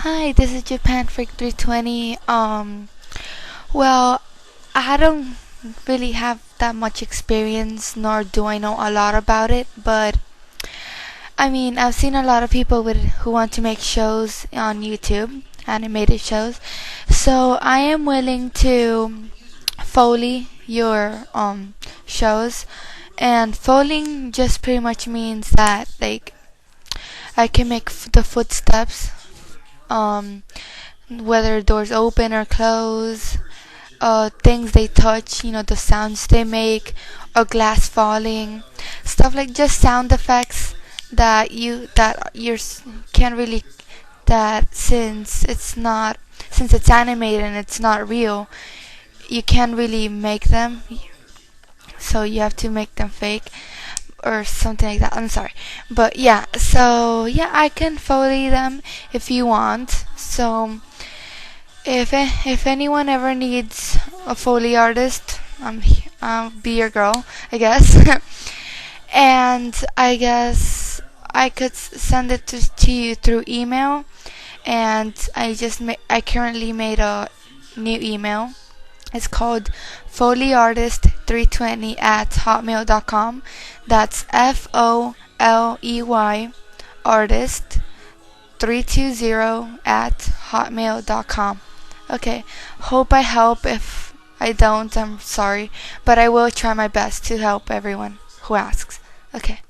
Hi, this is Japan Freak 320. Well, I don't really have that much experience, nor do I know a lot about it, but I've seen a lot of people who want to make shows on YouTube, animated shows. So I am willing to Foley your shows, and Folding just pretty much means that like I can make the footsteps, um, whether doors open or close, things they touch, the sounds they make, or glass falling, stuff like just sound effects that you can't really, that since it's animated and it's not real, you can't really make them, so you have to make them fake or something like that. I'm sorry, but yeah. So yeah, I can Foley them if you want. So if anyone ever needs a Foley artist, I'll be your girl, I guess. And I guess I could send it to you through email. And I currently made a new email. It's called FoleyArtist320 at hotmail.com. That's FOLEY artist 320 at hotmail.com. Okay, hope I help. If I don't, I'm sorry, but I will try my best to help everyone who asks. Okay.